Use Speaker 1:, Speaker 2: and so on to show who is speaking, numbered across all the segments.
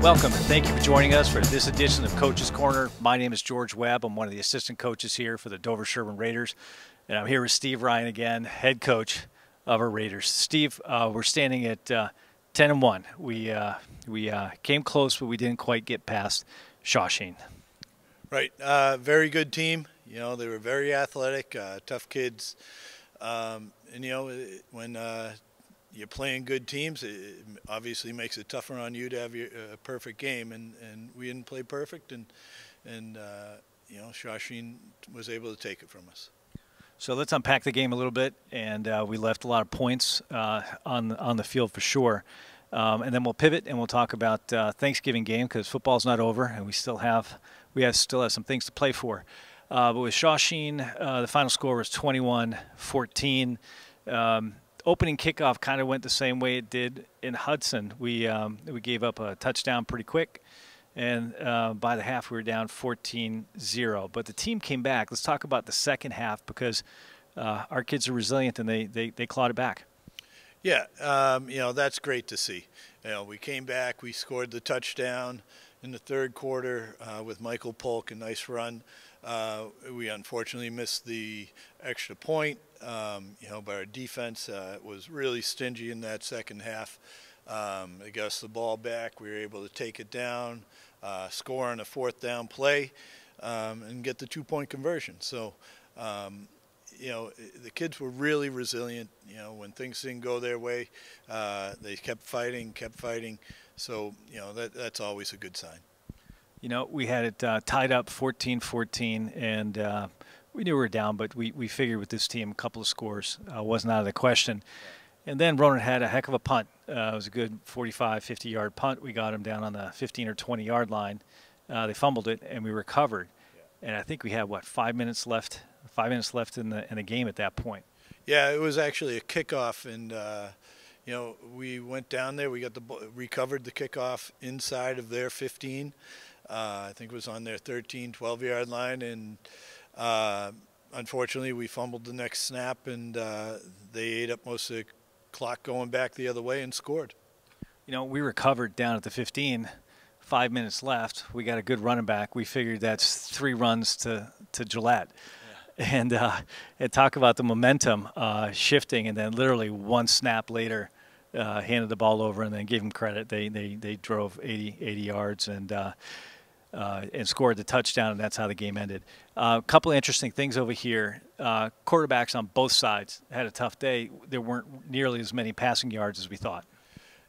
Speaker 1: Welcome and thank you for joining us for this edition of Coach's Corner. My name is George Webb. I'm one of the assistant coaches here for the Dover-Sherburne Raiders. And I'm here with Steve Ryan again, head coach of our Raiders. Steve, we're standing at 10-1. We came close, but we didn't quite get past Shawsheen.
Speaker 2: Right. Very good team. You know, they were very athletic, tough kids. And, you know, when you're playing good teams, it obviously makes it tougher on you to have your perfect game. And we didn't play perfect. And you know, Shawsheen was able to take it from us.
Speaker 1: So let's unpack the game a little bit. And we left a lot of points on the field for sure. And then we'll pivot and we'll talk about Thanksgiving game because football's not over and we still have some things to play for. But with Shawsheen, the final score was 21-14. Opening kickoff kind of went the same way it did in Hudson. We gave up a touchdown pretty quick, and by the half we were down 14-0. But the team came back. Let's talk about the second half because our kids are resilient and they clawed it back.
Speaker 2: Yeah, you know, that's great to see. You know, we came back, we scored the touchdown in the third quarter with Michael Polk, a nice run. We unfortunately missed the extra point, you know, but our defense was really stingy in that second half. They got us the ball back. We were able to take it down, score on a fourth down play, and get the two-point conversion. So, you know, the kids were really resilient. You know, when things didn't go their way, they kept fighting. So, you know, that's always a good sign.
Speaker 1: You know, we had it tied up 14-14, and we knew we were down, but we figured with this team a couple of scores wasn't out of the question. And then Ronan had a heck of a punt. It was a good 45, 50-yard punt. We got him down on the 15 or 20-yard line. They fumbled it, and we recovered. Yeah. And I think we had, what, 5 minutes left? 5 minutes left in the game at that point.
Speaker 2: Yeah, it was actually a kickoff, and you know, we went down there. We got recovered the kickoff inside of their 15. I think it was on their 13, 12-yard line, and unfortunately we fumbled the next snap, and they ate up most of the clock going back the other way and scored.
Speaker 1: You know, we recovered down at the 15, 5 minutes left. We got a good running back. We figured that's 3 runs to Gillette. Yeah. And talk about the momentum shifting, and then literally one snap later, handed the ball over and then gave them credit. They drove 80 yards and scored the touchdown, and that's how the game ended. A couple of interesting things over here. Quarterbacks on both sides had a tough day. There weren't nearly as many passing yards as we thought.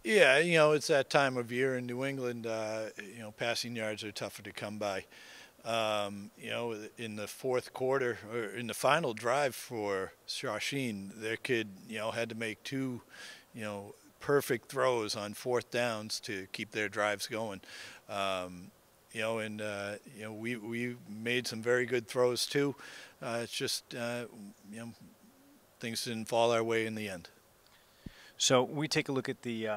Speaker 2: Yeah, you know, it's that time of year in New England. You know, passing yards are tougher to come by. You know, in the fourth quarter, or in the final drive for Shawsheen, their kid, you know, had to make 2, you know, perfect throws on fourth downs to keep their drives going. You know, and you know, we made some very good throws too. It's just you know, things didn't fall our way in the end.
Speaker 1: So we take a look at the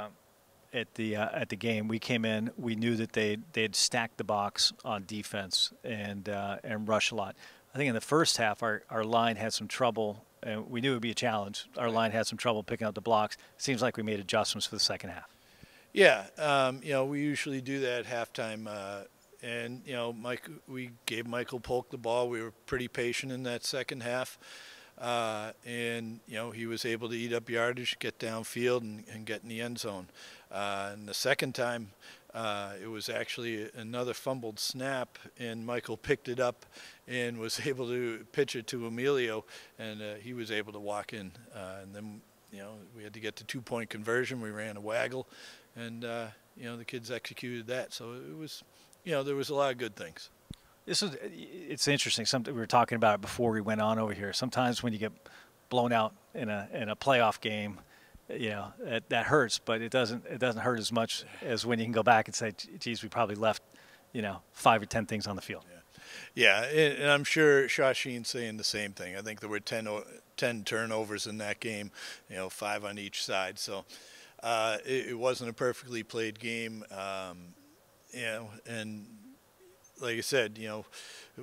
Speaker 1: game. We came in. We knew that they'd stacked the box on defense and rush a lot. I think in the first half, our line had some trouble, and we knew it would be a challenge. Our line had some trouble picking up the blocks. It seems like we made adjustments for the second half.
Speaker 2: Yeah, you know, we usually do that at halftime. And, you know, we gave Michael Polk the ball. We were pretty patient in that second half. And, you know, he was able to eat up yardage, get downfield, and get in the end zone. And the second time, it was actually another fumbled snap, and Michael picked it up and was able to pitch it to Emilio, and he was able to walk in. And then, you know, we had to get the two-point conversion. We ran a waggle, and, you know, the kids executed that. So it was, you know, there was a lot of good things.
Speaker 1: It's interesting. Something we were talking about it before we went on over here. Sometimes when you get blown out in a playoff game, you know, that hurts, but it doesn't hurt as much as when you can go back and say, geez, we probably left, you know, 5 or 10 things on the field.
Speaker 2: Yeah, and I'm sure Shawsheen's saying the same thing. I think there were 10 turnovers in that game, you know, 5 on each side. So it wasn't a perfectly played game. You know, and like I said, you know,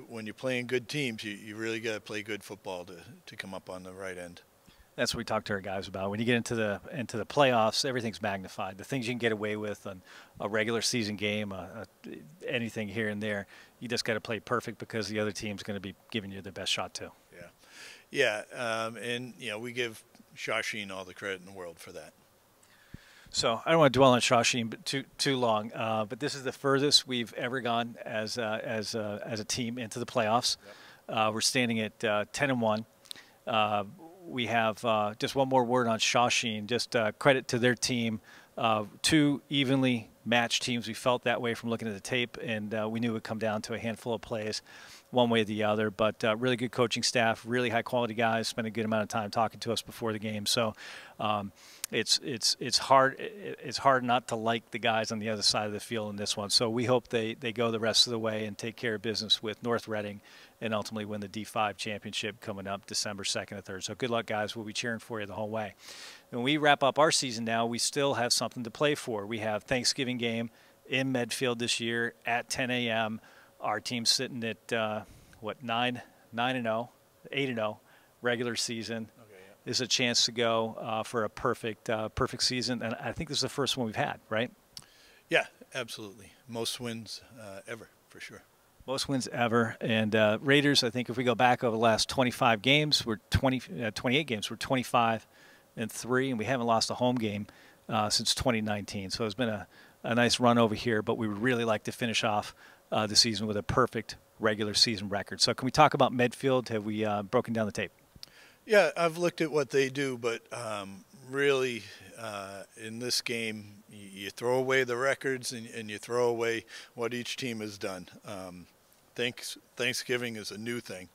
Speaker 2: when you're playing good teams, you really got to play good football to come up on the right end.
Speaker 1: That's what we talk to our guys about. When you get into the playoffs, everything's magnified. The things you can get away with on a regular season game, anything here and there, you just got to play perfect because the other team's going to be giving you the best shot too.
Speaker 2: And we give Shawsheen all the credit in the world for that.
Speaker 1: So I don't want to dwell on Shawsheen too long, but this is the furthest we've ever gone as a team into the playoffs. Yep. We're standing at 10-1. We have just one more word on Shawsheen. Just credit to their team. Two evenly matched teams. We felt that way from looking at the tape, and we knew it would come down to a handful of plays, one way or the other. But really good coaching staff, really high quality guys. Spent a good amount of time talking to us before the game. So it's hard not to like the guys on the other side of the field in this one. So we hope they go the rest of the way and take care of business with North Reading and ultimately win the D5 championship coming up December 2nd and 3rd. So good luck, guys. We'll be cheering for you the whole way. When we wrap up our season now, we still have something to play for. We have Thanksgiving game in Medfield this year at 10 a.m. Our team's sitting at 9-0, 8-0 regular season. Okay, yeah. This is a chance to go for a perfect season, and I think this is the first one we've had, right?
Speaker 2: Yeah, absolutely. Most wins ever, for sure.
Speaker 1: Most wins ever. And Raiders, I think if we go back over the last 25 games, 28 games, we're 25-3, and we haven't lost a home game since 2019. So it's been a nice run over here, but we would really like to finish off the season with a perfect regular season record. So can we talk about Medfield? Have we broken down the tape?
Speaker 2: Yeah, I've looked at what they do, but really in this game, you throw away the records and you throw away what each team has done. Thanksgiving is a new thing.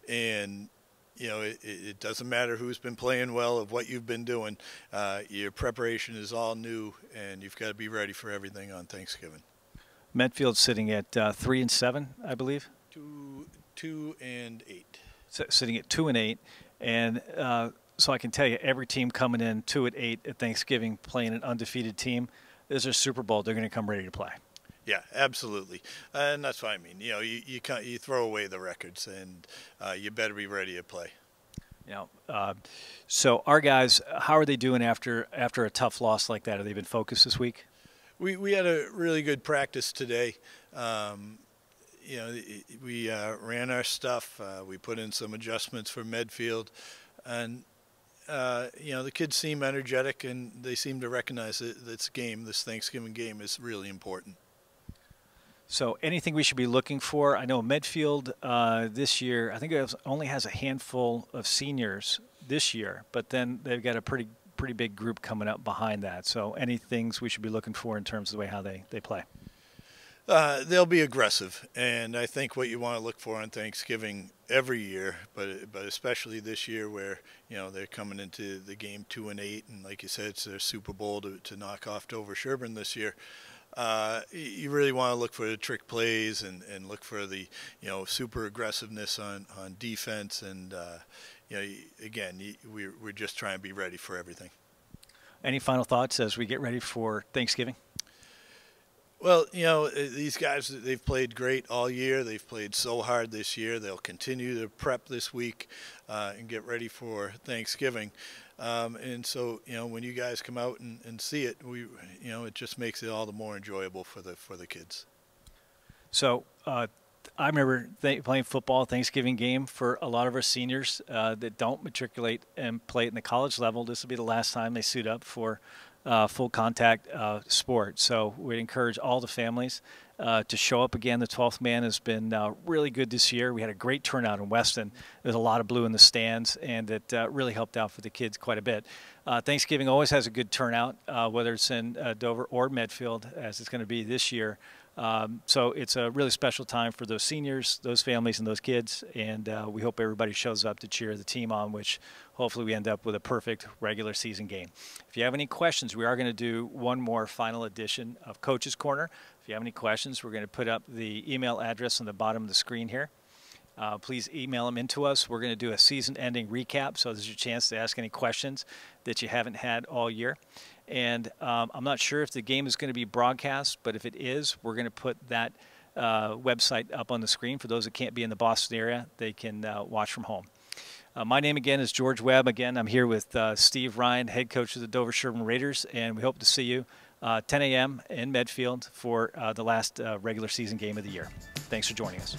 Speaker 2: And it doesn't matter who's been playing well of what you've been doing. Your preparation is all new, and you've got to be ready for everything on Thanksgiving.
Speaker 1: Medfield's sitting at 3-7, I believe.
Speaker 2: 2-8.
Speaker 1: Sitting at 2-8, and so I can tell you, every team coming in 2-8 at Thanksgiving, playing an undefeated team, this is a Super Bowl. They're going to come ready to play.
Speaker 2: Yeah, absolutely, and that's what I mean. You throw away the records, and you better be ready to play.
Speaker 1: So our guys, how are they doing after a tough loss like that? Have they been focused this week?
Speaker 2: We had a really good practice today. We ran our stuff. We put in some adjustments for Medfield, and the kids seem energetic, and they seem to recognize that this Thanksgiving game, is really important.
Speaker 1: So anything we should be looking for? I know Medfield this year, I think it only has a handful of seniors this year, but then they've got a pretty big group coming up behind that. So any things we should be looking for in terms of the way how they play?
Speaker 2: They'll be aggressive, and I think what you want to look for on Thanksgiving every year, but especially this year where they're coming into the game 2-8, and like you said, it's their Super Bowl to knock off Dover Sherburne this year. You really want to look for the trick plays and look for the super aggressiveness on defense, and we're just trying to be ready for everything.
Speaker 1: Any final thoughts as we get ready for Thanksgiving?
Speaker 2: Well, these guys, they've played great all year. They've played so hard this year. They'll continue to prep this week and get ready for Thanksgiving. And so, when you guys come out and see it, it just makes it all the more enjoyable for the kids.
Speaker 1: So I remember playing football Thanksgiving game for a lot of our seniors that don't matriculate and play at the college level. This will be the last time they suit up for full contact sport. So we encourage all the families to show up again. The 12th man has been really good this year. We had a great turnout in Weston. There's a lot of blue in the stands, and it really helped out for the kids quite a bit. Thanksgiving always has a good turnout, whether it's in Dover or Medfield, as it's going to be this year. So it's a really special time for those seniors, those families, and those kids, and we hope everybody shows up to cheer the team on, which hopefully we end up with a perfect regular season game. If you have any questions, we are going to do one more final edition of Coach's Corner. If you have any questions, we're going to put up the email address on the bottom of the screen here. Please email them into us. We're going to do a season-ending recap, so there's your chance to ask any questions that you haven't had all year. And I'm not sure if the game is going to be broadcast, but if it is, we're going to put that website up on the screen. For those that can't be in the Boston area, they can watch from home. My name again is George Webb. Again, I'm here with Steve Ryan, head coach of the Dover Sherburne Raiders, and we hope to see you 10 a.m. in Medfield for the last regular season game of the year. Thanks for joining us.